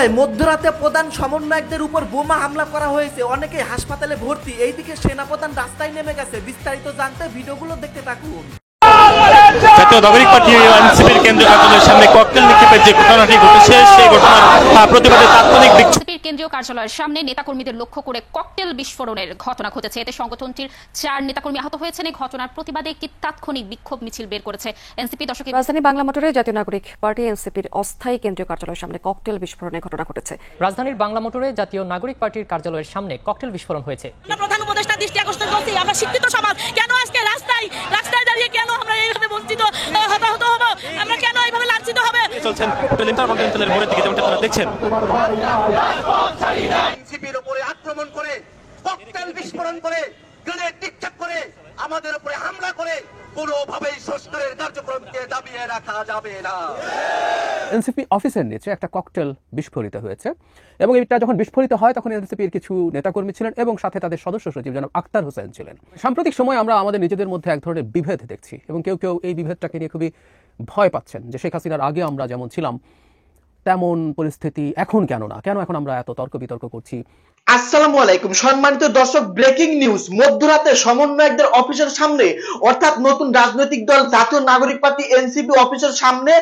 ঢাকায় মধ্যরাতে প্রধান সমন্বয়কদের উপর বোমা হামলা করা হয়েছে, অনেকে হাসপাতালে ভর্তি। এইদিকে সেনাপ্রধান রাস্তায় নেমে গেছে। বিস্তারিত জানতে ভিডিওগুলো দেখতে থাকুন। জাতীয় নাগরিক পার্টি এনসিপির কেন্দ্রীয় কার্যালয়ের সামনে ককটেল নিক্ষেপের যে ঘটনাটি ঘটেছে সেই ঘটনার প্রতিবাদে তাৎক্ষণিক এনসিপির কেন্দ্রীয় কার্যালয়ের সামনে নেতাকর্মীদের লক্ষ্য করে ককটেল বিস্ফোরণের ঘটনা ঘটেছে। এতে সংগঠনটির 4 নেতাকর্মী আহত হয়েছেন। এই ঘটনার প্রতিবাদে একটি তাৎক্ষণিক বিক্ষোভ মিছিল বের করেছে এনসিপি। দর্শকের রাজধানী বাংলা মোটরে জাতীয় নাগরিক পার্টি এনসিপির অস্থায়ী কেন্দ্রীয় কার্যালয়ের সামনে ককটেল বিস্ফোরণের ঘটনা ঘটেছে। রাজধানীর বাংলা মোটরে জাতীয় নাগরিক পার্টির কার্যালয়ের সামনে ককটেল বিস্ফোরণ হয়েছে। প্রধান উপদেষ্টা দৃষ্টি আকর্ষণ করছি, আমরা শিক্ষিত সমাজ, কেন আজকে রাস্তায় দাঁড়িয়ে কেন আমরা এইভাবে বঞ্চিত হতাহত হব, আমরা কেন এইভাবে লাঞ্ছিত হবে? চলছেন ইন্টারকন্টিনেন্টালের মোড়ের দিকে, যেমনটা আপনারা দেখছেন। এনসিপির উপরে আক্রমণ করে, ককটেল বিস্ফোরণ করে, গ্রেনেড নিক্ষেপ করে, আমাদের উপরে হামলা করে কোনোভাবেই সংস্কারের কার্যক্রমকে দাবিয়ে রাখা যাবে না। এনসিপি অফিসের নিচে একটা ককটেল বিস্ফোরিত হয়েছে এবং এটা যখন বিস্ফোরিত হয় তখন এনসিপির কিছু নেতাকর্মী ছিলেন এবং সাথে তাদের সদস্য সচিব জনাব আক্তার হোসেন ছিলেন। সাম্প্রতিক সময় আমরা আমাদের নিজেদের মধ্যে এক ধরনের বিভেদ দেখছি এবং কেউ কেউ এই বিভেদটাকে নিয়ে খুবই ভয় পাচ্ছেন যে শেখ হাসিনার আগে আমরা যেমন ছিলাম তেমন পরিস্থিতি এখন কেন না, কেন এখন আমরা এত তর্ক বিতর্ক করছি। আসসালামু আলাইকুম সম্মানিত দর্শক, ব্রেকিং নিউজ। মধ্যরাতে সমন্বয়কদের অফিসের সামনে অর্থাৎ নতুন রাজনৈতিক দল জাতীয় নাগরিক পার্টি এনসিপি অফিসের সামনে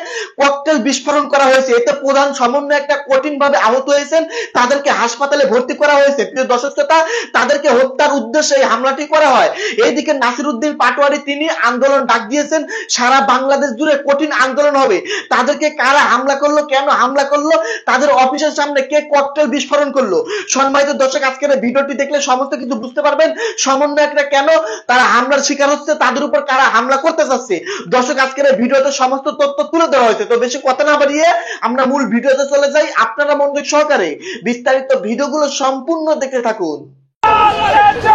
ককটেল বিস্ফোরণ করা হয়েছে। এতে প্রধান সমন্বয়করা কঠিনভাবে আহত হয়েছেন, তাদেরকে হাসপাতালে ভর্তি করা হয়েছে। প্রিয় দর্শক শ্রোতা, তাদেরকে হত্যার উদ্দেশ্যে এই হামলাটি করা হয়। এইদিকে নাসিরউদ্দিন পাটোয়ারি তিনি আন্দোলন ডাক দিয়েছেন, সারা বাংলাদেশ জুড়ে কঠিন আন্দোলন হবে। তাদেরকে কারা হামলা করলো, কেন হামলা করলো, তাদের অফিসের সামনে কে ককটেল বিস্ফোরণ করলো, সম্মানিত দর্শক আজকের ভিডিওটি দেখলে সমস্ত কিছু বুঝতে পারবেন। সমন্বয়করা কেন তারা হামলার শিকার হচ্ছে, তাদের উপর কারা হামলা করতে চাচ্ছে। দর্শক আজকের ভিডিওতে সমস্ত তথ্য তুলে দেওয়া হয়েছে। তো বেশি কথা না বাড়িয়ে আমরা মূল ভিডিওতে চলে যাই। আপনারা মনোযোগ সহকারে বিস্তারিত ভিডিওগুলো সম্পূর্ণ দেখতে থাকুন।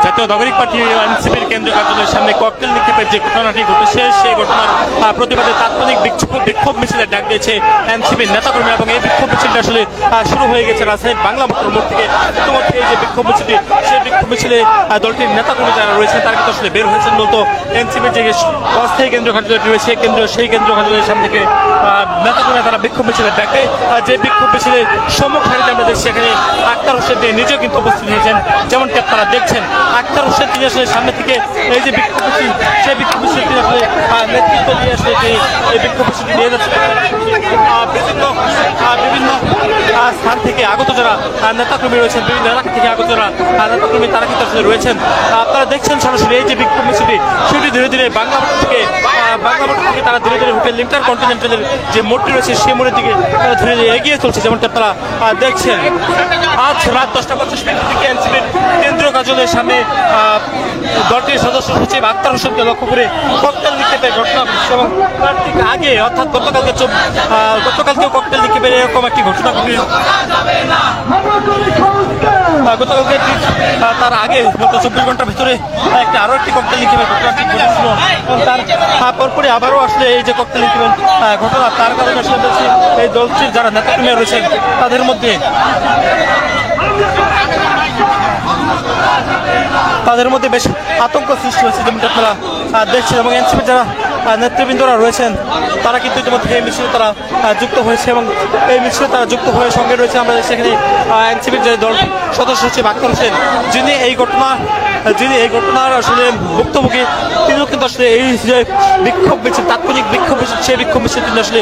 জাতীয় নাগরিক পার্টি এনসিপির কেন্দ্রীয় কার্যালয়ের সামনে ককটেল নিক্ষেপের যে ঘটনাটি ঘটেছে সেই ঘটনার প্রতিবাদে তাৎক্ষণিক বিক্ষোভ মিছিলের ডাক দিয়েছে এনসিপির নেতাকর্মী এবং এই বিক্ষোভ মিছিলটা আসলে শুরু হয়ে গেছে রাজধানীর বাংলা মোটর মোড় থেকে। ইতিমধ্যে এই যে বিক্ষোভ মিছিলটি, সেই বিক্ষোভ মিছিলে দলটির নেতাকর্মী যারা রয়েছেন তারা কিন্তু আসলে বের হয়েছেন। মূলত এনসিপির যে অস্থায়ী কেন্দ্রীয় কার্যালয়টি রয়েছে সেই কেন্দ্রীয় কার্যালয়ের সামনে থেকে নেতাকর্মী তারা বিক্ষোভ মিছিলের ডাকে, যে বিক্ষোভ মিছিলের সম্মুখ সারিতে আমরা দেখছি এখানে আক্তার হোসেন নিজেও কিন্তু উপস্থিত হয়েছেন। যেমনটি আপনারা দেখছেন, আক্তার হোসেন তিনি আসলে সামনে থেকে এই যে বিক্ষোভ মিছিল, সেই বিক্ষোভ মিছিল তিনি আসলে নেতৃত্ব দিয়ে আসলে এই বিক্ষোভ মিছিলটি নিয়ে যাচ্ছেন। বিভিন্ন স্থান থেকে আগত যারা নেতাকর্মী রয়েছেন, বিভিন্ন এলাকা থেকে আগত যারা নেতাকর্মী তারা কিন্তু আসলে রয়েছেন। আপনারা দেখছেন সরাসরি এই যে বিক্ষোভ মিছিলটি, সেটি ধীরে ধীরে বাংলা মোটর থেকে তারা ধীরে ধীরে হোটেল ইন্টারকন্টিনেন্টালের যে মোড়টি রয়েছে সেই মোড়ের দিকে তারা ধীরে ধীরে এগিয়ে চলছে। যেমনটা আপনারা দেখছেন, আজ রাত 10:25 থেকে এনসিপির কেন্দ্রীয় কার্যালয়ের সামনে দলটির সদস্য সচিব আক্তার হোসেনকে লক্ষ্য করে ককটেল নিক্ষেপের ঘটনা ঘটেছে এবং তার ঠিক আগে অর্থাৎ গতকালকেও ককটেল নিক্ষেপের এরকম একটি ঘটনা ঘটে। গতকালকে তার আগে গত 24 ঘন্টার ভিতরে আরো একটি ককটেল নিক্ষেপের ঘটনাটি ঘটেছিল এবং তার পরপরই আবারও আসলে এই যে ককটেল নিক্ষেপের ঘটনা, তার কারণে আসলে এই দলটির যারা নেতাকর্মী রয়েছেন তাদের মধ্যে বেশ আতঙ্ক সৃষ্টি হয়েছে, যেমনটা আপনারা দেখছেন। এবং এনসিপির যারা নেতৃবৃন্দরা রয়েছেন তারা কিন্তু ইতিমধ্যে এই মিছিলে তারা যুক্ত হয়েছে এবং এই মিছিলে তারা যুক্ত হয়ে সঙ্গে রয়েছে আমরা সেখানে এনসিপির যে দল সদস্য সচিব আক্তার হোসেন, যিনি এই ঘটনার আসলে ভুক্তভোগী, তিনিও কিন্তু আসলে এই যে বিক্ষোভ মিছিল, তাৎক্ষণিক বিক্ষোভ মিছিল, সেই বিক্ষোভ মিছিল তিনি আসলে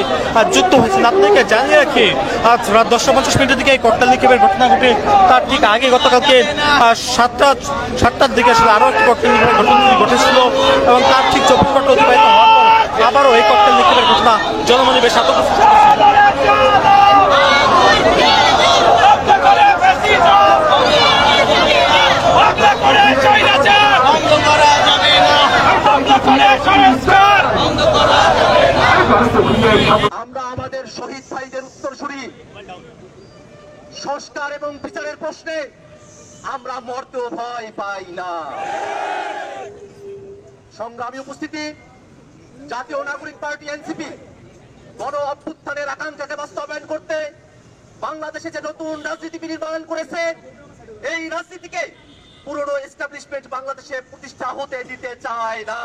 যুক্ত হয়েছেন। আপনাকে জানিয়ে রাখি, আজ রাত 10:50 দিকে এই ককটেল নিক্ষেপের ঘটনা ঘটে। তার ঠিক আগে গতকালকে 7টার দিকে আসলে আরো একটি ককটেল নিক্ষেপের ঘটনা ঘটেছিল এবং তার ঠিক 24 ঘন্টা অতিবাহিত হওয়ার পর আবারও এই ককটেল নিক্ষেপের ঘটনা জনমনে বেশ আতঙ্ক সৃষ্টি করেছে। আমরা আমাদের শহীদ ভাইদের উত্তরসূরি, সংস্কার এবং বিচারের প্রশ্নে আমরা মরতেও ভয় পাই না। সংগ্রামী উপস্থিতি, জাতীয় নাগরিক পার্টি এনসিপি গণ অভ্যুত্থানের আকাঙ্ক্ষাকে বাস্তবায়ন করতে বাংলাদেশে যে নতুন রাজনীতি বিনির্মাণ করেছে, এই রাজনীতিকে পুরনো এস্টাবলিশমেন্ট বাংলাদেশে প্রতিষ্ঠা হতে দিতে চায় না।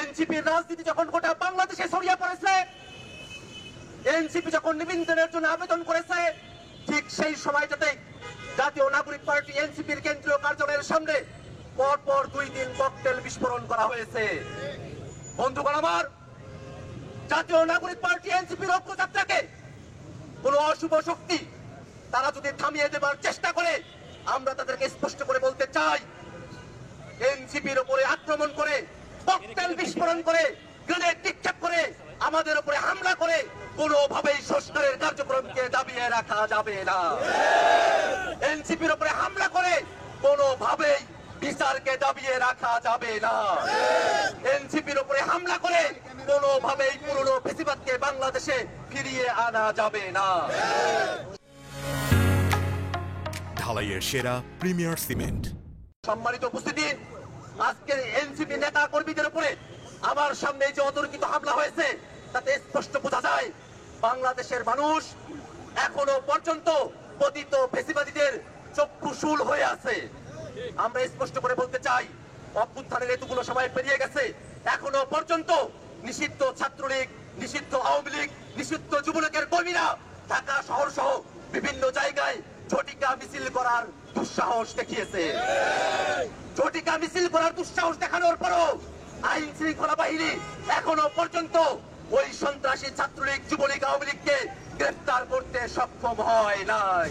এনসিপির রাজনীতি যখন গোটা বাংলাদেশে ছড়িয়ে পড়েছে, এনসিপি যখন নিবন্ধনের জন্য আবেদন করেছে, ঠিক সেই সময়টাতে জাতীয় নাগরিক পার্টি এনসিপির কেন্দ্রীয় কার্যালয়ের সামনে পরপর 2 দিন ককটেল বিস্ফোরণ করা হয়েছে। বন্ধুগণ আমার, জাতীয় নাগরিক পার্টি এনসিপির অগ্রযাত্রাকে কোন অশুভ শক্তি তারা যদি থামিয়ে দেবার চেষ্টা করে, আমরা তাদেরকে স্পষ্ট করে বলতে চাই, এনসিপির উপরে আক্রমণ করে, ককটেল বিস্ফোরণ করে, গ্রেনেড নিক্ষেপ করে, আমাদের উপরে হামলা করে কোনোভাবেই সংস্কারের কার্যক্রমকে দাবিয়ে রাখা যাবে না। এনসিপির উপরে হামলা করে কোনোভাবেই বিচারকে দাবিয়ে রাখা যাবে না। এনসিপির উপরে হামলা করে কোনোভাবেই পুরনো ফ্যাসিবাদকে বাংলাদেশে ফিরিয়ে আনা যাবে না। ঢালাইয়ের সেরা প্রিমিয়ার সিমেন্ট। সম্মানিত উপস্থিতি, আজকে এনসিপি নেতা কর্মীদের উপরে আমার সামনে যে অতর্কিত হামলা হয়েছে, তাতে স্পষ্ট বোঝা যায় বাংলাদেশের মানুষ এখনো পর্যন্ত পতিত ফ্যাসিবাদীদের চক্ষুশূল হয়ে আছে। আমরা স্পষ্ট করে বলতে চাই, অভ্যুত্থানের এতগুলো সময় পেরিয়ে গেছে, এখনো পর্যন্ত নিষিদ্ধ ছাত্রলীগ, নিষিদ্ধ আওয়ামী লীগ, নিষিদ্ধ যুবলীগের কর্মীরা ঢাকা শহর সহ বিভিন্ন জায়গায় ঝটিকা মিছিল করার দুঃসাহস দেখিয়েছে। ঝটিকা মিছিল করার দুঃসাহস দেখানোর পরও আইন শৃঙ্খলা বাহিনী এখনো পর্যন্ত ওই সন্ত্রাসী ছাত্রলীগ, যুবলীগ, আওয়ামী লীগকে গ্রেফতার করতে সক্ষম হয় নাই।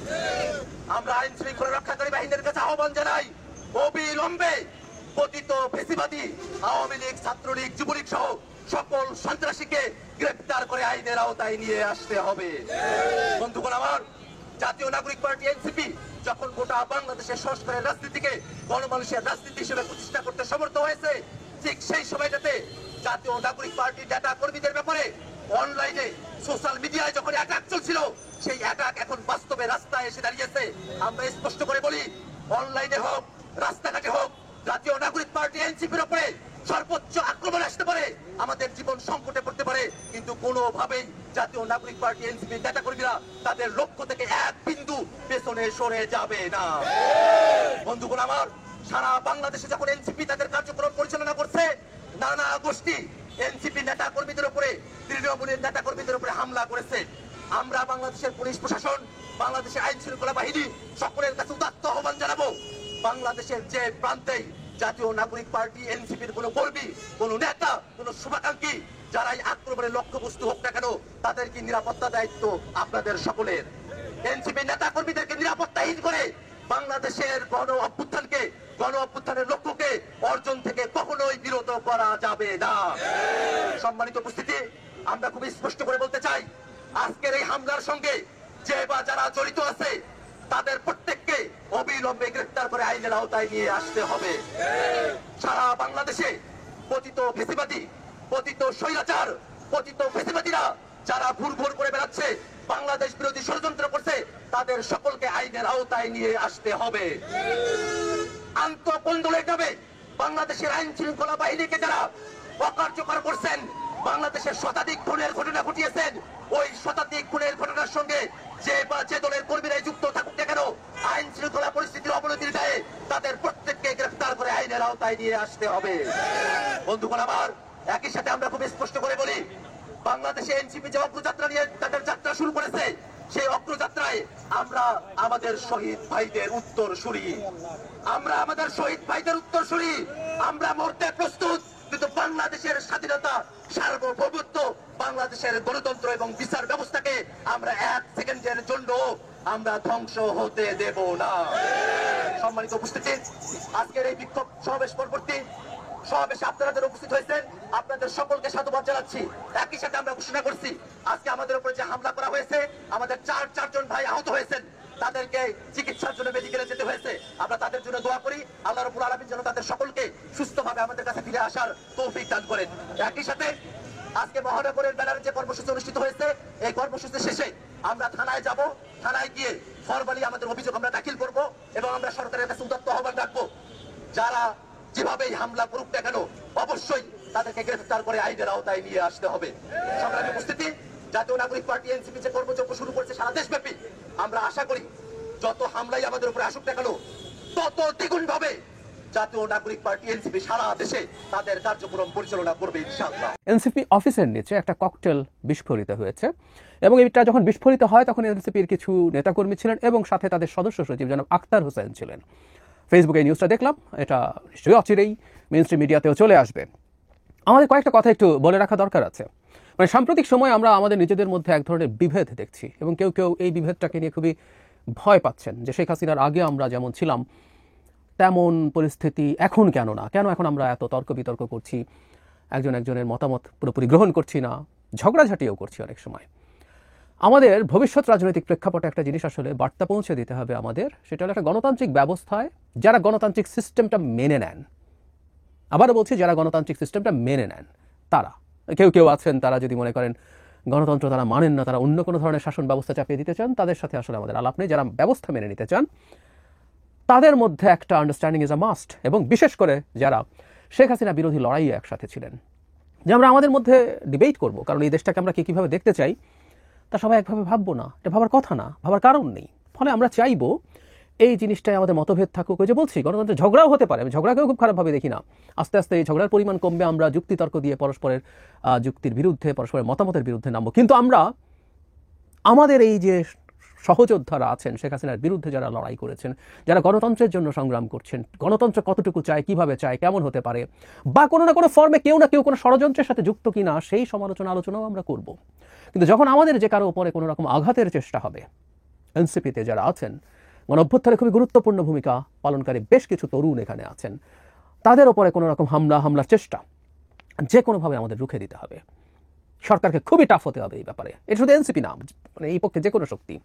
আমরা আইন শৃঙ্খলা রক্ষাকারী বাহিনীর কাছে আহ্বান জানাই, অবিলম্বে পতিত ফ্যাসিবাদী আওয়ামী লীগ, ছাত্রলীগ, যুবলীগ সহ সকল সন্ত্রাসীকে গ্রেফতার করে আইনের আওতায় নিয়ে আসতে হবে। বন্ধুগণ আমার, জাতীয় নাগরিক পার্টি এনসিপি যখন গোটা বাংলাদেশের সংস্কারের রাজনীতিকে গণমানুষের রাজনীতি হিসেবে প্রতিষ্ঠা করতে সমর্থ হয়েছে, ঠিক সেই সময়টাতে জাতীয় নাগরিক পার্টির নেতা কর্মীদের ব্যাপারে অনলাইনে, সোশ্যাল মিডিয়ায় যখন অ্যাটাক চলছিল, সেই অ্যাটাক এখন বাস্তবে রাস্তায় এসে দাঁড়িয়েছে। আমরা স্পষ্ট করে বলি, অনলাইনে হোক, রাস্তাঘাটে হোক, জাতীয় নাগরিক পার্টি এনসিপির উপরে সর্বোচ্চ আক্রমণ আসতে পারে, আমাদের জীবন সংকটে পড়তে পারে, কিন্তু কোনোভাবেই জাতীয় নাগরিক পার্টি এনসিপির নেতা কর্মীরা তাদের লক্ষ্য থেকে এক বিন্দু পেছনে সরে যাবে না। বন্ধুগণ আমার, সারা বাংলাদেশে যখন এনসিপি তাদের কার্যক্রম পরিচালনা করছে, নানা গোষ্ঠী এনসিপি নেতা কর্মীদের উপরে, তৃণমূলের নেতা কর্মীদের উপরে হামলা করেছে। আমরা বাংলাদেশের পুলিশ প্রশাসন, বাংলাদেশের আইন শৃঙ্খলা বাহিনী সকলের কাছে উদাত্ত আহ্বান জানাবো, বাংলাদেশের যে প্রান্তেই জাতীয় নাগরিক পার্টি এনসিপির কোন কর্মী, কোন নেতা, কোন শুভাকাঙ্ক্ষী যারাই আক্রমণের লক্ষ্যবস্তু হোক না কেন, তাদেরকে নিরাপত্তা দায়িত্ব আপনাদের সকলের। এনসিপি নেতা কর্মীদেরকে নিরাপত্তাহীন করে বাংলাদেশের গণ অভ্যুত্থানের লক্ষ্যকে অর্জন থেকে কখনোই বিরত করা যাবে না। সম্মানিত উপস্থিতি, আমরা খুবই স্পষ্ট করে বলতে চাই, আজকের এই হামলার সঙ্গে যে বা যারা জড়িত আছে, তাদের প্রত্যেককে অবিলম্বে গ্রেফতার করে আইনের আওতায় নিয়ে আসতে হবে। সারা বাংলাদেশে পতিত ফ্যাসিবাদী, পতিত স্বৈরাচার, পতিত ফ্যাসিবাদীরা যারা ভুর করে বেড়াচ্ছে, বাংলাদেশ বিরোধী ষড়যন্ত্র করছে, তাদের সকলকে আইনের আওতায় নিয়ে আসতে হবে। আন্তঃকন্দলে যাবে বাংলাদেশের আইন শৃঙ্খলা বাহিনীকে যারা অকার্যকর করছেন, বাংলাদেশের শতাধিক খুনের ঘটনা ঘটিয়েছেন, ওই শতাধিক খুনের ঘটনার সঙ্গে যে বা যে দলের কর্মীরাই যুক্ত থাকুক না কেন, আইন শৃঙ্খলা পরিস্থিতির অবনতির দায়ে তাদের প্রত্যেককে গ্রেফতার করে আইনের আওতায় নিয়ে আসতে হবে। বন্ধুগণ আমার, একই সাথে আমরা খুব স্পষ্ট করে বলি, বাংলাদেশে এনসিপি যে অগ্রযাত্রা নিয়ে তাদের যাত্রা শুরু করেছে, সেই অগ্রযাত্রায় আমরা আমাদের শহীদ ভাইদের উত্তরসূরি, আমরা মরতে প্রস্তুত, কিন্তু বাংলাদেশের স্বাধীনতা, সার্বভৌমত্ব, বাংলাদেশের গণতন্ত্র এবং বিচার ব্যবস্থাকে আমরা 1 সেকেন্ডের জন্য আমরা ধ্বংস হতে দেব না। সম্মানিত উপস্থিতি, আজকের এই বিক্ষোভ সমাবেশ পরবর্তী সমাবেশে আপনারা যারা উপস্থিত হয়েছেন, আপনাদের সকলকে সাধুবাদ জানাচ্ছি। একই সাথে আমরা ঘোষণা করছি, আজকে আমাদের উপরে যে হামলা করা হয়েছে, আমাদের চারজন ভাই আহত হয়েছেন, তাদেরকে চিকিৎসার জন্য মেডিকেলে যেতে হয়েছে। আমরা তাদের জন্য দোয়া করি, আল্লাহ রাব্বুল আলামিন যেন তাদের সকলকে সুস্থভাবে আমাদের কাছে ফিরে আসার তৌফিক দান করেন। একই সাথে আজকে মহানগরের ব্যানারে যে কর্মসূচি অনুষ্ঠিত হয়েছে, এই কর্মসূচি শেষে আমরা থানায় যাব, থানায় গিয়ে ফরমালি আমাদের অভিযোগ আমরা দাখিল করব এবং আমরা সরকারের কাছে উদাত্ত আহ্বান রাখবো, যারা যেভাবেই হামলা করুক না কেন, অবশ্যই তাদেরকে গ্রেফতার করে আইনের আওতায় নিয়ে আসতে হবে। সংগ্রামী উপস্থিতি, জাতীয় নাগরিক পার্টি এনসিপি যে কর্মযজ্ঞ শুরু করেছে সারা দেশব্যাপী, আমরা আশা করি যত হামলাই আমাদের উপরে আসুক না কেন, তত দ্বিগুণ ভাবে জাতীয় নাগরিক পার্টি এনসিপি সারা দেশে তাদের কার্যক্রম পরিচালনা করবে ইনশাআল্লাহ। এনসিপি অফিসের নিচে একটা ককটেল বিস্ফোরিত হয়েছে এবং এটা যখন বিস্ফোরিত হয় তখন এনসিপির কিছু নেতাকর্মী ছিলেন এবং সাথে তাদের সদস্য সচিব জনাব আক্তার হোসেন ছিলেন। ফেসবুকে এই নিউজটা দেখলাম, এটা নিশ্চয়ই অচিরেই মেইনস্ট্রিম মিডিয়াতেও চলে আসবে। আমাদের কয়েকটা কথা একটু বলে রাখা দরকার আছে। মানে সাম্প্রতিক সময় আমরা আমাদের নিজেদের মধ্যে এক ধরনের বিভেদ দেখছি এবং কেউ কেউ এই বিভেদটাকে নিয়ে খুবই ভয় পাচ্ছেন যে শেখ হাসিনার আগে আমরা যেমন ছিলাম তেমন পরিস্থিতি এখন কেন না, কেন এখন আমরা এত তর্ক বিতর্ক করছি, একজনের মতামত পুরোপুরি গ্রহণ করছি না, ঝগড়াঝাটিও করছি অনেক সময়। আমাদের ভবিষ্যৎ রাজনৈতিক প্রেক্ষাপটে একটা জিনিস আসলে বার্তা পৌঁছে দিতে হবে আমাদের, সেটা হলো একটা গণতান্ত্রিক ব্যবস্থায় যারা গণতান্ত্রিক সিস্টেমটা মেনে নেন, আবারও বলছি যারা গণতান্ত্রিক সিস্টেমটা মেনে নেন তারা, কেউ কেউ আছেন তারা যদি মনে করেন গণতন্ত্র তারা মানেন না, তারা অন্য কোনো ধরনের শাসন ব্যবস্থা চাপিয়ে দিতে চান, তাদের সাথে আসলে আমাদের আলাপ নেই। যারা ব্যবস্থা মেনে নিতে চান তাদের মধ্যে একটা আন্ডারস্ট্যান্ডিং ইজ আ মাস্ট, এবং বিশেষ করে যারা শেখ হাসিনা বিরোধী লড়াইয়ে একসাথে ছিলেন, যে আমরা আমাদের মধ্যে ডিবেট করব, কারণ এই দেশটাকে আমরা কীভাবে দেখতে চাই তা সবাই একভাবে ভাববো না, এটা ভাবার কথা না, ভাবার কারণ নেই। ফলে আমরা চাইবো এই জিনিসটাই আমাদের মতভেদ থাকুক। ওই যে বলছি গণতন্ত্রে ঝগড়াও হতে পারে, আমি ঝগড়াকেও খুব খারাপভাবে দেখি না। আস্তে আস্তে এই ঝগড়ার পরিমাণ কমবে, আমরা যুক্তিতর্ক দিয়ে পরস্পরের যুক্তির বিরুদ্ধে, পরস্পরের মতামতের বিরুদ্ধে নামবো। কিন্তু আমরা আমাদের এই যে সহযোদ্ধারা আছেন শেখ হাসিনার বিরুদ্ধে যারা লড়াই করেছেন, যারা গণতন্ত্রের জন্য সংগ্রাম করছেন, গণতন্ত্র কতটুকু চায়, কিভাবে চায়, কেমন হতে পারে, বা কোনো না কোনো ফর্মে কেউ না কেউ কোনো ষড়যন্ত্রের সাথে যুক্ত কিনা, সেই আলোচনাও আমরা করব। কিন্তু যখন আমাদের যে কারো উপরে কোনো রকম আঘাতের চেষ্টা হবে, এনসিপিতে যারা আছেন, গণঅভ্যুত্থানে খুবই গুরুত্বপূর্ণ ভূমিকা পালনকারী বেশ কিছু তরুণ এখানে আছেন, তাদের ওপরে কোনো রকম হামলার চেষ্টা যে কোনোভাবে আমাদের রুখে দিতে হবে। সরকারকে খুবই টাফ হতে হবে এই ব্যাপারে। এটা শুধু এনসিপি না, মানে এই পক্ষে যে কোনো শক্তি।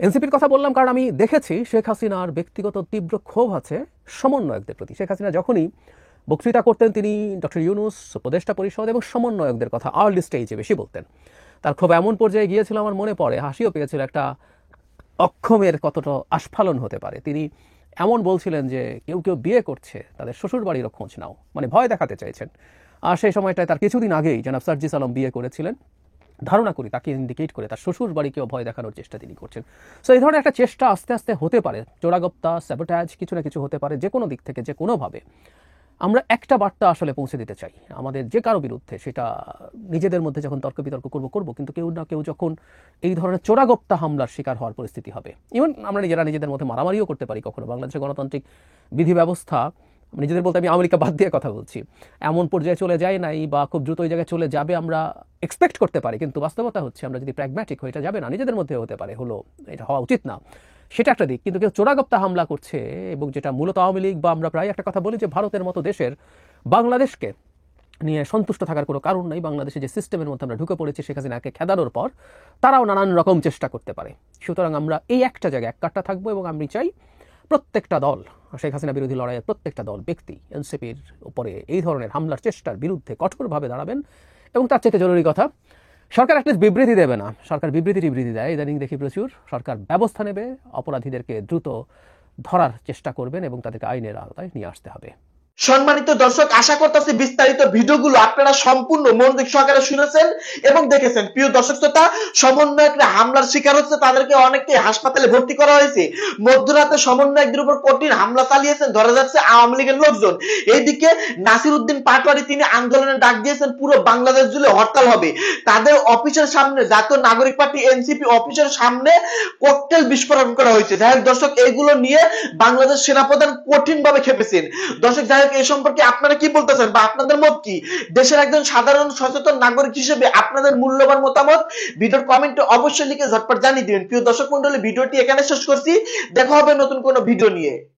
এনসিপির কথা বললাম কারণ আমি দেখেছি শেখ হাসিনার ব্যক্তিগত তীব্র ক্ষোভ আছে সমন্বয়কদের প্রতি। শেখ হাসিনা যখনই বক্তৃতা করতেন তিনি ডক্টর ইউনূস, উপদেষ্টা পরিষদ এবং সমন্বয়কদের কথা আর্লি স্টেজে বেশি বলতেন। তার ক্ষোভ এমন পর্যায়ে গিয়েছিল, আমার মনে পড়ে, হাসিও পেয়েছিল, একটা অক্ষমের কতটা আস্ফালন হতে পারে। তিনি এমন বলছিলেন যে কেউ কেউ বিয়ে করছে, তাদের শ্বশুর বাড়িরও খোঁজ নাও, মানে ভয় দেখাতে চাইছেন। আর সেই সময়টায় তার কিছুদিন আগেই জনাব সার্জিস আলম বিয়ে করেছিলেন, ধারণা করি তাকে ইন্ডিকেট করে তার শ্বশুর বাড়িকেও ভয় দেখানোর চেষ্টা তিনি করছেন। সো এই ধরনের একটা চেষ্টা আস্তে আস্তে হতে পারে, চোরাগোপ্তা, স্যাবোটাজ, কিছু না কিছু হতে পারে যে কোনো দিক থেকে, যে কোনোভাবে। আমরা একটা বার্তা আসলে পৌঁছে দিতে চাই আমাদের যে কারো বিরুদ্ধে, সেটা নিজেদের মধ্যে যখন তর্ক বিতর্ক করবো, কিন্তু কেউ না কেউ যখন এই ধরনের চোরাগোপ্তা হামলার শিকার হওয়ার পরিস্থিতি হবে, ইভেন আমরা নিজেদের মধ্যে মারামারিও করতে পারি কখনো। বাংলাদেশের গণতান্ত্রিক বিধি ব্যবস্থা, নিজেদের বলতে আমি আমেরিকা বাদ দিয়ে কথা বলছি, এমন পর্যায়ে চলে যায় নাই বা খুব দ্রুত ওই জায়গায় চলে যাবে আমরা এক্সপেক্ট করতে পারি, কিন্তু বাস্তবতা হচ্ছে আমরা যদি প্র্যাগম্যাটিক হয়ে, এটা যাবে না, নিজেদের মধ্যে হতে পারে, হলো এটা হওয়া উচিত না, সেটা একটা দিক। কিন্তু কেউ চোরাগোপ্তা হামলা করছে, এবং যেটা মূলত আওয়ামী লীগ বা আমরা প্রায় একটা কথা বলি যে ভারতের মতো দেশের বাংলাদেশকে নিয়ে সন্তুষ্ট থাকার কোনো কারণ নাই। বাংলাদেশে যে সিস্টেমের মধ্যে আমরা ঢুকে পড়েছি শেখ হাসিনাকে খেদানোর পর, তারাও নানান রকম চেষ্টা করতে পারে। সুতরাং আমরা এই একটা জায়গায় এককাট্টা থাকবো, এবং আমি চাই প্রত্যেকটা দল, শেখ হাসিনা বিরোধী লড়াইয়ের প্রত্যেকটা দল, ব্যক্তি এনসিপির উপরে এই ধরনের হামলার চেষ্টার বিরুদ্ধে কঠোরভাবে দাঁড়াবেন। এবং তার চেয়ে জরুরি কথা, সরকার একটা বিবৃতি দেবে না, সরকার বিবৃতি দেয় ইদানিং দেখি প্রচুর। সরকার ব্যবস্থা নেবে, অপরাধীদেরকে দ্রুত ধরার চেষ্টা করবেন এবং তাদেরকে আইনের আওতায় নিয়ে আসতে হবে। সম্মানিত দর্শক, আশা করতেছি বিস্তারিত ভিডিওগুলো আপনারা সম্পূর্ণ মনোযোগ সহকারে শুনেছেন এবং দেখেছেন। প্রিয় দর্শক শ্রোতা, সমন্বয়করা হামলার শিকার হচ্ছে, তাদেরকে অনেককে হাসপাতালে ভর্তি করা হয়েছে। মধ্যরাতে সমন্বয়কদের উপর কঠিন হামলা চালিয়েছেন ধরা যাচ্ছে আওয়ামী লীগের লোকজন। এইদিকে নাসির উদ্দিন পাটোয়ারি তিনি আন্দোলনের ডাক দিয়েছেন, পুরো বাংলাদেশ জুড়ে হরতাল হবে। তাদের অফিসের সামনে, জাতীয় নাগরিক পার্টি এনসিপি অফিসের সামনে ককটেল বিস্ফোরণ করা হয়েছে। যাই হোক দর্শক, এইগুলো নিয়ে বাংলাদেশ সেনাপ্রধান কঠিনভাবে খেপেছেন। দর্শক যাই হোক, এই সম্পর্কে আপনারা কি বলতেছেন বা আপনাদের মত কি? দেশের একজন সাধারণ সচেতন নাগরিক হিসেবে আপনাদের মূল্যবান মতামত ভিডিওর কমেন্টে অবশ্যই লিখে ঝটপট জানিয়ে দিবেন। প্রিয় দর্শক মণ্ডলী, ভিডিওটি এখানে শেষ করছি, দেখা হবে নতুন কোনো ভিডিও নিয়ে।